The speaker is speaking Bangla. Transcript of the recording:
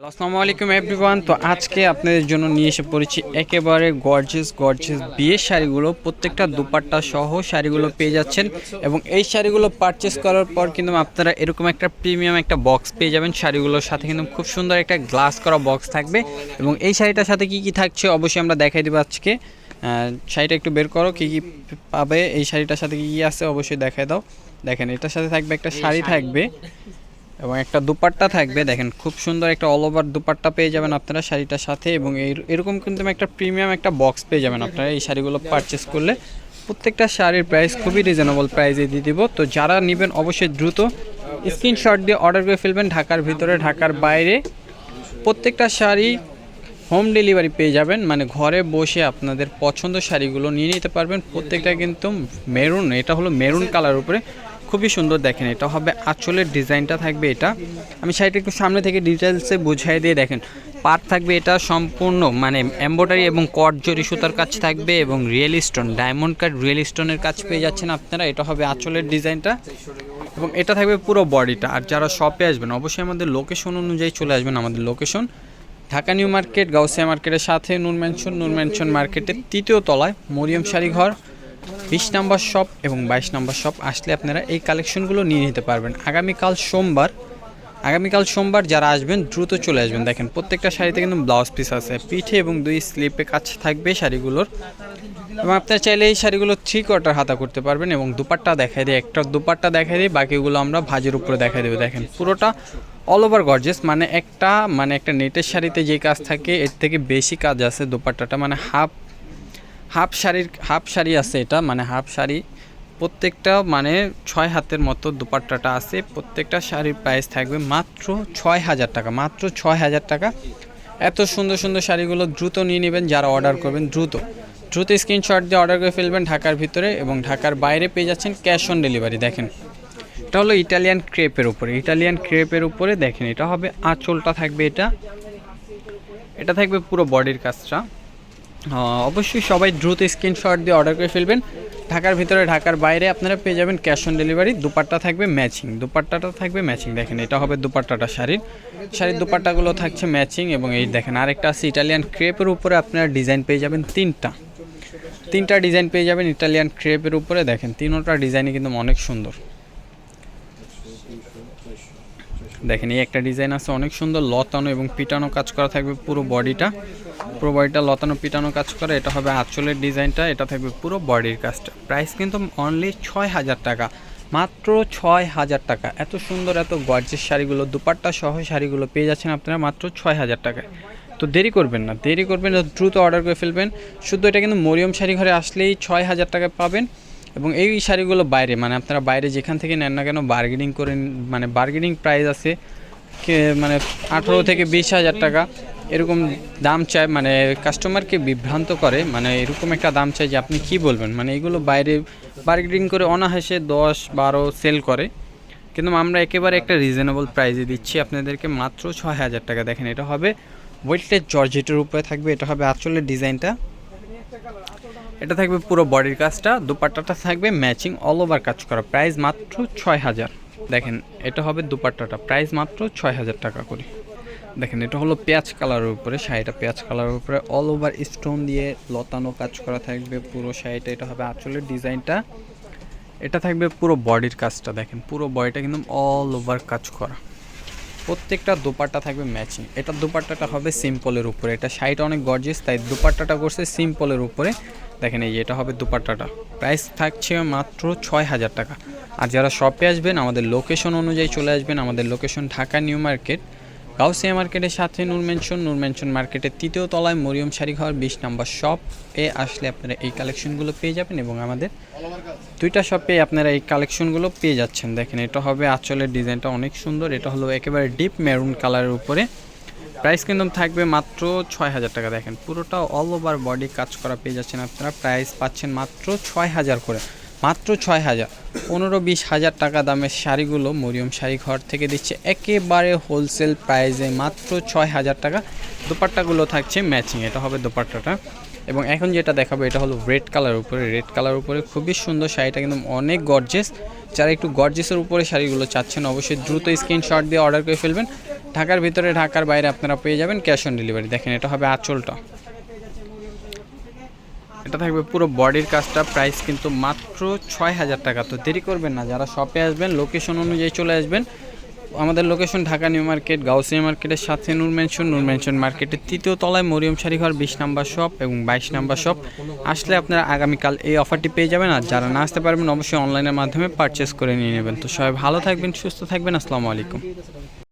আসসালামু আলাইকুম এভরিওয়ান। তো আজকে আপনাদের জন্য নিয়ে এসে পড়েছি একেবারে গর্জিয়াস গর্জিয়াস বিয়ের শাড়িগুলো। প্রত্যেকটা দুপাট্টা সহ শাড়িগুলো পেয়ে যাচ্ছেন এবং এই শাড়িগুলো পারচেস করার পর কিন্তু আপনারা এরকম একটা প্রিমিয়াম একটা বক্স পেয়ে যাবেন। শাড়িগুলোর সাথে কিন্তু খুব সুন্দর একটা গ্লাস করা বক্স থাকবে এবং এই শাড়িটার সাথে কি কি থাকছে অবশ্যই আমরা দেখাই দেবো আজকে। শাড়িটা একটু বের করো, কী কী পাবে এই শাড়িটার সাথে কী কী আছে অবশ্যই দেখাই দাও। দেখেন এটার সাথে থাকবে একটা শাড়ি থাকবে এবং একটা দুপাট্টা থাকবে। দেখেন খুব সুন্দর একটা অল ওভার দুপাট্টা পেয়ে যাবেন আপনারা শাড়িটার সাথে এবং এরকম কিন্তু একটা প্রিমিয়াম একটা বক্স পেয়ে যাবেন আপনারা এই শাড়িগুলো পারচেস করলে। প্রত্যেকটা শাড়ির প্রাইস খুবই রিজনেবল প্রাইসে দিয়ে দিব। তো যারা নেবেন অবশ্যই দ্রুত স্ক্রিনশট দিয়ে অর্ডার করে ফেলবেন। ঢাকার ভিতরে ঢাকার বাইরে প্রত্যেকটা শাড়ি হোম ডেলিভারি পেয়ে যাবেন, মানে ঘরে বসে আপনাদের পছন্দ শাড়িগুলো নিয়ে নিতে পারবেন। প্রত্যেকটা কিন্তু মেরুন, এটা হলো মেরুন কালার উপরে খুবই সুন্দর। দেখেন এটা হবে আঁচলের ডিজাইনটা থাকবে। এটা আমি শাড়িটা একটু সামনে থেকে ডিটেলসে বুঝাই দিয়ে দেখেন পার্ট থাকবে এটা সম্পূর্ণ মানে এমব্রয়ডারি এবং কট জরি সুতার কাজ থাকবে এবং real stone diamond cut real স্টোনের কাজ পেয়ে যাচ্ছেন আপনারা। এটা হবে আঁচলের ডিজাইনটা এবং এটা থাকবে পুরো বডিটা। আর যারা শপে আসবেন অবশ্যই আমাদের লোকেশন অনুযায়ী চলে আসবেন। আমাদের location Dhaka new market, Gausia মার্কেটের সাথে নূর ম্যানশন মার্কেটের তৃতীয় তলায় মরিয়ম শাড়ি ঘর 20 নম্বর শপ এবং 22 নম্বর শপ আসলে আপনারা এই কালেকশনগুলো নিয়ে নিতে পারবেন। আগামীকাল সোমবার যারা আসবেন দ্রুত চলে আসবেন। দেখেন প্রত্যেকটা শাড়িতে কিন্তু ব্লাউজ পিস আছে, পিঠে এবং 2 স্লিপে কাজ থাকবে শাড়িগুলোর এবং আপনারা চাইলে এই শাড়িগুলো 3 কোয়ার্টার হাতা করতে পারবেন এবং দুপাট্টা দেখাই দিই, একটা দুপাট্টা দেখাই দিই, বাকিগুলো আমরা ভাজের উপরে দেখাই দেবো। দেখেন পুরোটা অল ওভার গর্জিয়াস, মানে একটা নেটের শাড়িতে যে কাজ থাকে এর থেকে বেশি কাজ আছে দুপাট্টাটা, মানে হাফ শাড়ি আছে এটা, মানে হাফ শাড়ি প্রত্যেকটা মানে 6 হাতের মতো দুপাট্টাটা আছে। প্রত্যেকটা শাড়ির প্রাইস থাকবে মাত্র 6,000 টাকা, মাত্র 6,000 টাকা। এত সুন্দর সুন্দর শাড়িগুলো দ্রুত নিয়ে নেবেন যারা অর্ডার করবেন। দ্রুত স্ক্রিনশট দিয়ে অর্ডার করে ফেলবেন। ঢাকার ভিতরে এবং ঢাকার বাইরে পেয়ে যাচ্ছেন ক্যাশ অন ডেলিভারি। দেখেন এটা হলো ইটালিয়ান ক্রেপের উপরে দেখেন এটা হবে আঁচলটা থাকবে। এটা থাকবে পুরো বডির কাজটা। অবশ্যই সবাই দ্রুত স্ক্রিনশট দিয়ে অর্ডার করে ফেলবেন। ঢাকার ভিতরে ঢাকার বাইরে আপনারা পেয়ে যাবেন ক্যাশ অন ডেলিভারি। দুপাট্টা থাকবে ম্যাচিং, দুপাট্টাটা থাকবে ম্যাচিং। দেখেন এটা হবে দুপাট্টাটা, শাড়ির দুপাট্টাগুলো থাকছে ম্যাচিং এবং এই দেখেন আরেকটা আছে ইটালিয়ান ক্রেপের উপরে আপনারা ডিজাইন পেয়ে যাবেন তিনটা ডিজাইন পেয়ে যাবেন ইটালিয়ান ক্রেপের উপরে। দেখেন তিনটা ডিজাইনই কিন্তু অনেক সুন্দর। দেখেন এই একটা ডিজাইন আছে অনেক সুন্দর, লতানো এবং পিটানো কাজ করা থাকবে পুরো বডিটা লতানো পিটানো কাজ করা। এটা হবে আঁচলের ডিজাইনটা, এটা থাকবে পুরো বডির কাজটা। প্রাইস কিন্তু অনলি 6,000 টাকা, মাত্র 6,000 টাকা। এত সুন্দর এত গর্জিয়াস শাড়িগুলো দুপাট্টা সহ শাড়িগুলো পেয়ে যাচ্ছেন আপনারা মাত্র 6,000 টাকায়। তো দেরি করবেন না, দ্রুত অর্ডার করে ফেলবেন। শুধু এটা কিন্তু মরিয়ম শাড়ি ঘরে আসলেই 6,000 টাকায় পাবেন এবং এই শাড়িগুলো বাইরে মানে আপনারা বাইরে যেখান থেকে নেন না কেন বার্গেনিং করে, মানে বার্গেনিং প্রাইস আছে মানে 18 থেকে 20,000 টাকা এরকম দাম চায়, মানে কাস্টমারকে বিভ্রান্ত করে, মানে এরকম একটা দাম চাই যে আপনি কি বলবেন। মানে এগুলো বাইরে বার্গেনিং করে অনায়াসে 10-12 সেল করে, কিন্তু আমরা একেবারে একটা রিজনেবল প্রাইসে দিচ্ছি আপনাদেরকে মাত্র 6,000 টাকা। দেখেন এটা হবে ওয়েটলেস জর্জেটের উপরে থাকবে। এটা হবে আঁচলের ডিজাইনটা, এটা থাকবে পুরো বডির কাজটা, দুপাট্টাটা থাকবে ম্যাচিং অল ওভার কাজ করা। প্রাইস মাত্র 6,000। দেখেন এটা হবে দুপাট্টাটা, প্রাইস মাত্র 6,000 টাকা করে। দেখেন এটা হলো পেঁয়াজ কালারের উপরে শাড়িটা, পেঁয়াজ কালারের উপরে অল ওভার স্টোন দিয়ে লতানো কাজ করা থাকবে পুরো শাড়িটা। এটা হবে আঁচলের ডিজাইনটা, এটা থাকবে পুরো বডির কাজটা। দেখেন পুরো বডিটা কিন্তু অল ওভার কাজ করা। প্রত্যেকটা দুপাট্টা থাকবে ম্যাচিং। এটা দুপাট্টাটা হবে সিম্পলের উপরে, এটা শাড়িটা অনেক গর্জিয়াস তাই দুপাট্টাটা করছে সিম্পলের উপরে। দেখেন এই এটা হবে দুপাট্টাটা, প্রাইস থাকছে মাত্র 6,000 টাকা। আর যারা শপে আসবেন আমাদের লোকেশন অনুযায়ী চলে আসবেন। আমাদের location Dhaka new market, Gausia মার্কেটের সাথে নূর ম্যানশন মার্কেটের তৃতীয় তলায় মরিয়ম শাড়ি ঘর 20 নম্বর শপ এ আসলে আপনারা এই কালেকশনগুলো পেয়ে যাবেন এবং আমাদের 2টা শপে আপনারা এই কালেকশনগুলো পেয়ে যাচ্ছেন। দেখেন এটা হবে আঁচলের ডিজাইনটা অনেক সুন্দর, এটা হলো একেবারে ডিপ মেরুন কালারের উপরে। প্রাইস কিন্তু থাকবে মাত্র 6,000 টাকা। দেখেন পুরোটা অল ওভার বডি কাজ করা পেয়ে যাচ্ছেন আপনারা। প্রাইস পাচ্ছেন মাত্র 6,000 করে, মাত্র 6,000। 15-20 হাজার টাকা দামের শাড়িগুলো মরিয়ম শাড়ি ঘর থেকে দিচ্ছে একেবারে হোলসেল প্রাইসে মাত্র 6,000 টাকা। দুপাট্টাগুলো থাকছে ম্যাচিং, এটা হবে দুপাট্টাটা। এবং এখন যেটা দেখাবো এটা হলো রেড কালার উপরে খুবই সুন্দর শাড়িটা, কিন্তু অনেক গর্জিয়াস। যারা একটু গর্জিয়াসের উপরে শাড়িগুলো চাচ্ছেন অবশ্যই দ্রুত স্ক্রিনশট দিয়ে অর্ডার করে ফেলবেন। ঢাকার ভিতরে ঢাকার বাইরে আপনারা পেয়ে যাবেন ক্যাশ অন ডেলিভারি। দেখেন এটা হবে আঁচলটা, এটা থাকবে পুরো বডির কাজটা। প্রাইস কিন্তু মাত্র 6000 টাকা। তো দেরি করবেন না, যারা শপে আসবেন লোকেশন অনুযায়ী চলে আসবেন। আমাদের location Dhaka new market, Gausia মার্কেটের সাথে নূর মেনশন মার্কেটের 3য় তলায় মরিয়ম শাড়িঘর 20 নাম্বার শপ এবং 22 নাম্বার শপ। আসলে আপনারা আগামীকাল এই অফারটি পেয়ে যাবেন। আর যারা না আসতে পারবেন অবশ্যই অনলাইনের মাধ্যমে পারচেস করে নিয়ে নেবেন। তো সবাই ভালো থাকবেন, সুস্থ থাকবেন, আসসালামু আলাইকুম।